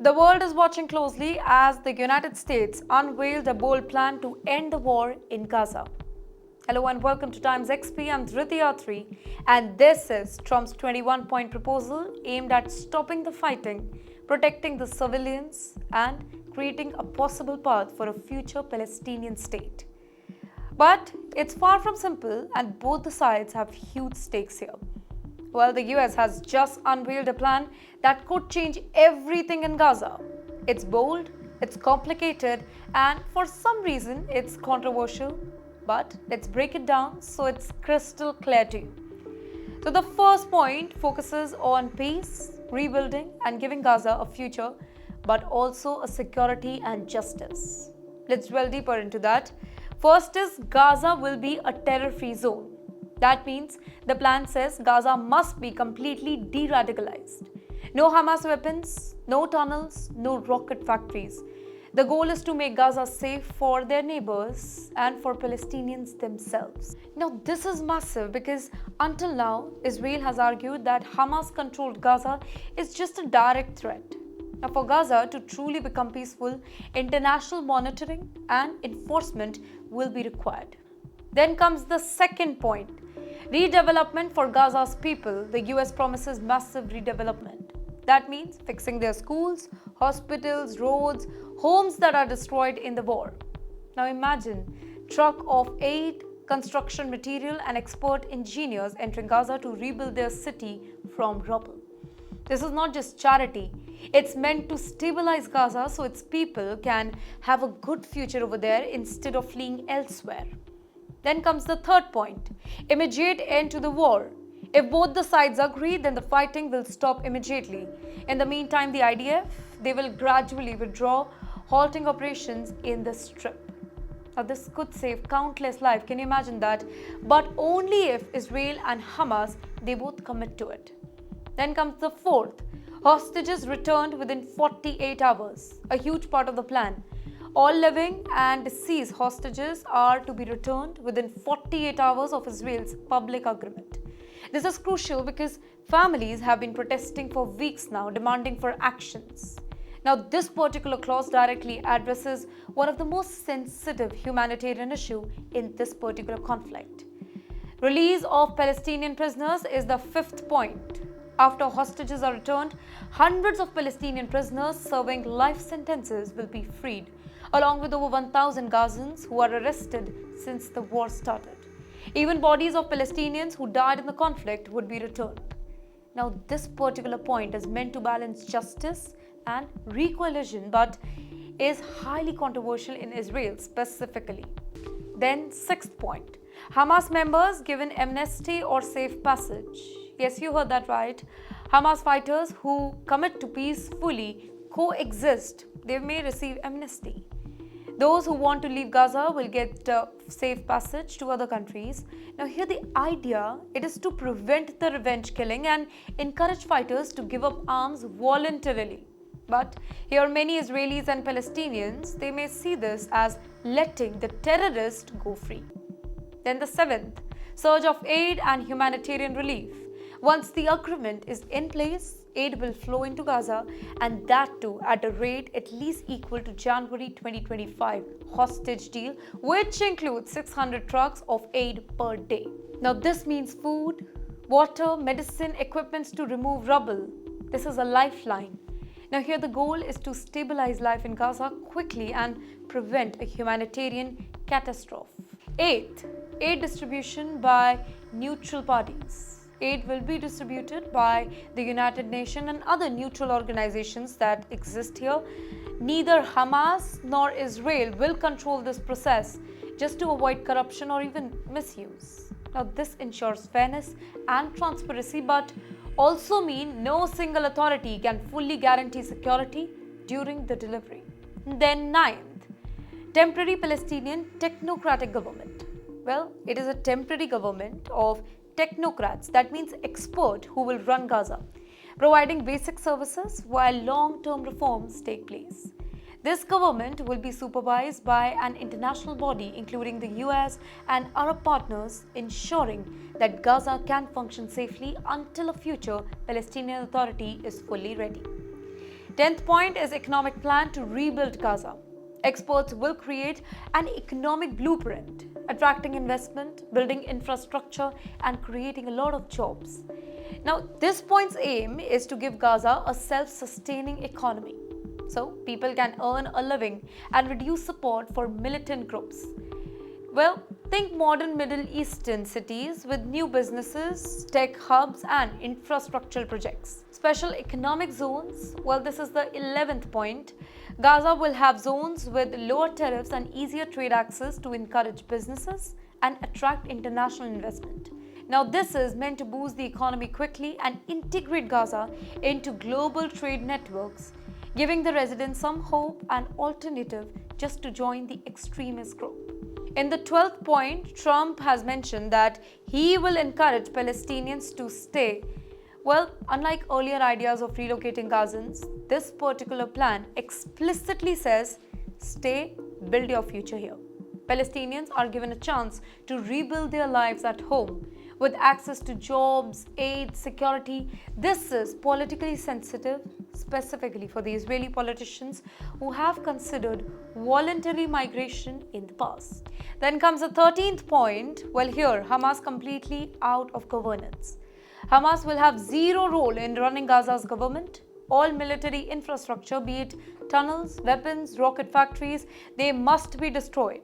The world is watching closely as the United States unveiled a bold plan to end the war in Gaza. Hello and welcome to TimesXP. I'm Driti Atri, and this is Trump's 21-point proposal aimed at stopping the fighting, protecting the civilians, and creating a possible path for a future Palestinian state. But it's far from simple, and both the sides have huge stakes here. Well, the US has just unveiled a plan that could change everything in Gaza. It's bold, it's complicated, and for some reason it's controversial. But let's break it down so it's crystal clear to you. So the first point focuses on peace, rebuilding, and giving Gaza a future, but also a security and justice. Let's dwell deeper into that. First is Gaza will be a terror-free zone. That means the plan says Gaza must be completely de-radicalized. No Hamas weapons, no tunnels, no rocket factories. The goal is to make Gaza safe for their neighbors and for Palestinians themselves. Now, this is massive because until now, Israel has argued that Hamas-controlled Gaza is just a direct threat. Now, for Gaza to truly become peaceful, international monitoring and enforcement will be required. Then comes the second point. Redevelopment for Gaza's people. The US promises massive redevelopment. That means fixing their schools, hospitals, roads, homes that are destroyed in the war. Now imagine truck of aid, construction material and expert engineers entering Gaza to rebuild their city from rubble. This is not just charity. It's meant to stabilize Gaza so its people can have a good future over there instead of fleeing elsewhere. Then comes the third point, immediate end to the war. If both the sides agree, then the fighting will stop immediately. In the meantime, the IDF, they will gradually withdraw, halting operations in the Strip. Now, this could save countless lives, can you imagine that? But only if Israel and Hamas, they both commit to it. Then comes the fourth, hostages returned within 48 hours, a huge part of the plan. All living and deceased hostages are to be returned within 48 hours of Israel's public agreement. This is crucial because families have been protesting for weeks now, demanding for actions. Now, this particular clause directly addresses one of the most sensitive humanitarian issues in this particular conflict. Release of Palestinian prisoners is the fifth point. After hostages are returned, hundreds of Palestinian prisoners serving life sentences will be freed, along with over 1,000 Gazans who are arrested since the war started. Even bodies of Palestinians who died in the conflict would be returned. Now, this particular point is meant to balance justice and recoalition, but is highly controversial in Israel specifically. Then, sixth point, Hamas members given amnesty or safe passage. Yes, you heard that right. Hamas fighters who commit to peacefully coexist, they may receive amnesty. Those who want to leave Gaza will get safe passage to other countries. Now here the idea, it is to prevent the revenge killing and encourage fighters to give up arms voluntarily. But here many Israelis and Palestinians, they may see this as letting the terrorist go free. Then the seventh, surge of aid and humanitarian relief. Once the agreement is in place, aid will flow into Gaza, and that too at a rate at least equal to January 2025 hostage deal, which includes 600 trucks of aid per day. Now this means food, water, medicine, equipments to remove rubble. This is a lifeline. Now here the goal is to stabilize life in Gaza quickly and prevent a humanitarian catastrophe. Eighth, aid distribution by neutral parties. Aid will be distributed by the United Nations and other neutral organizations that exist here. Neither Hamas nor Israel will control this process just to avoid corruption or even misuse. Now, this ensures fairness and transparency, but also mean no single authority can fully guarantee security during the delivery. Then ninth, temporary Palestinian technocratic government. Well, it is a temporary government of technocrats, that means expert who will run Gaza, providing basic services while long-term reforms take place. This government will be supervised by an international body including the US and Arab partners, ensuring that Gaza can function safely until a future Palestinian Authority is fully ready. 10th point is economic plan to rebuild Gaza. Experts will create an economic blueprint, attracting investment, building infrastructure, and creating a lot of jobs. Now, this point's aim is to give Gaza a self-sustaining economy, so people can earn a living and reduce support for militant groups. Well, think modern Middle Eastern cities with new businesses, tech hubs, and infrastructural projects. Special economic zones, well, this is the 11th point. Gaza will have zones with lower tariffs and easier trade access to encourage businesses and attract international investment. Now, this is meant to boost the economy quickly and integrate Gaza into global trade networks, giving the residents some hope and alternative just to join the extremist group. In the 12th point, Trump has mentioned that he will encourage Palestinians to stay. Well, unlike earlier ideas of relocating Gazans, this particular plan explicitly says, stay, build your future here. Palestinians are given a chance to rebuild their lives at home with access to jobs, aid, security. This is politically sensitive, specifically for the Israeli politicians who have considered voluntary migration in the past. Then comes the 13th point. Well, here, Hamas completely out of governance. Hamas will have zero role in running Gaza's government. All military infrastructure, be it tunnels, weapons, rocket factories, they must be destroyed.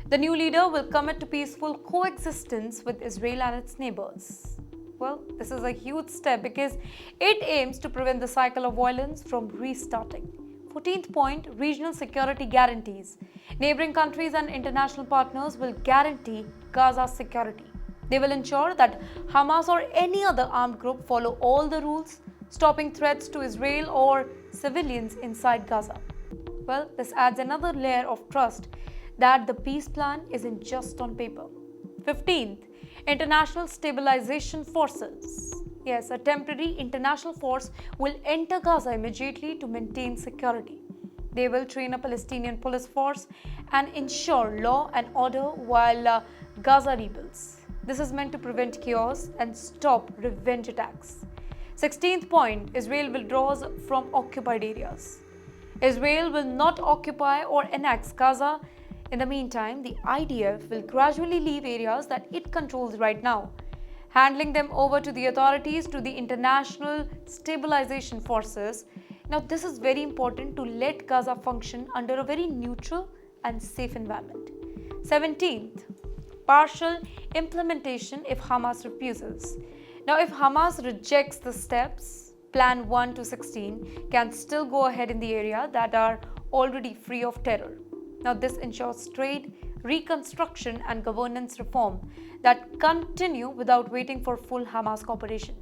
The new leader will commit to peaceful coexistence with Israel and its neighbors. Well, this is a huge step because it aims to prevent the cycle of violence from restarting. 14th point, regional security guarantees. Neighboring countries and international partners will guarantee Gaza's security. They will ensure that Hamas or any other armed group follow all the rules, stopping threats to Israel or civilians inside Gaza. Well, this adds another layer of trust that the peace plan isn't just on paper. 15th, international stabilization forces. Yes, a temporary international force will enter Gaza immediately to maintain security. They will train a Palestinian police force and ensure law and order while Gaza rebuilds. This is meant to prevent chaos and stop revenge attacks. 16th point, Israel withdraws from occupied areas. Israel will not occupy or annex Gaza. In the meantime, the IDF will gradually leave areas that it controls right now, handing them over to the authorities, to the international stabilization forces. Now, this is very important to let Gaza function under a very neutral and safe environment. 17th, partial implementation if Hamas refuses. Now, if Hamas rejects the steps, Plan 1 to 16 can still go ahead in the area that are already free of terror. Now, this ensures trade, reconstruction, and governance reform that continue without waiting for full Hamas cooperation.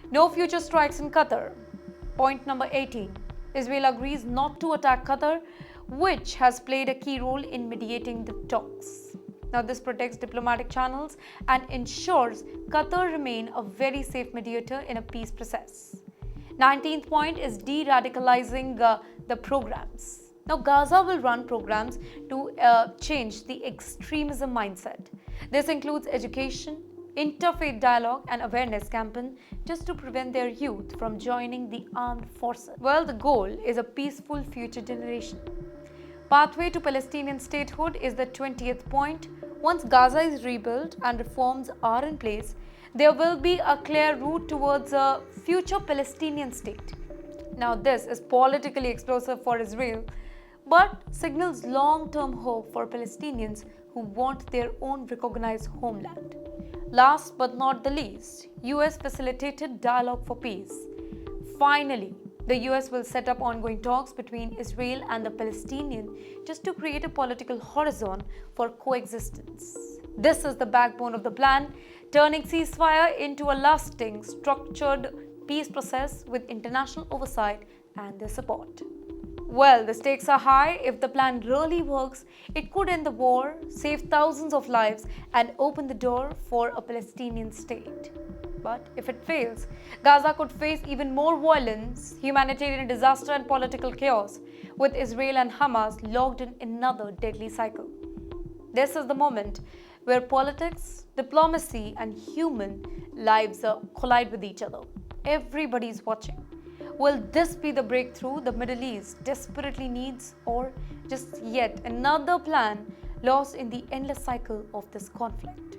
No future strikes in Qatar. Point number 18. Israel agrees not to attack Qatar, which has played a key role in mediating the talks. Now, this protects diplomatic channels and ensures Qatar remain a very safe mediator in a peace process. 19th point is de-radicalizing the programs. Now, Gaza will run programs to change the extremism mindset. This includes education, interfaith dialogue, and awareness campaign just to prevent their youth from joining the armed forces. Well, the goal is a peaceful future generation. Pathway to Palestinian statehood is the 20th point. Once Gaza is rebuilt and reforms are in place, there will be a clear route towards a future Palestinian state. Now, this is politically explosive for Israel, but signals long-term hope for Palestinians who want their own recognized homeland. Last but not the least, US facilitated dialogue for peace. Finally, the US will set up ongoing talks between Israel and the Palestinian just to create a political horizon for coexistence. This is the backbone of the plan, turning ceasefire into a lasting, structured peace process with international oversight and their support. Well, the stakes are high. If the plan really works, it could end the war, save thousands of lives, and open the door for a Palestinian state. But if it fails, Gaza could face even more violence, humanitarian disaster, and political chaos, with Israel and Hamas locked in another deadly cycle. This is the moment where politics, diplomacy, and human lives collide with each other. Everybody's watching. Will this be the breakthrough the Middle East desperately needs, or just yet another plan lost in the endless cycle of this conflict?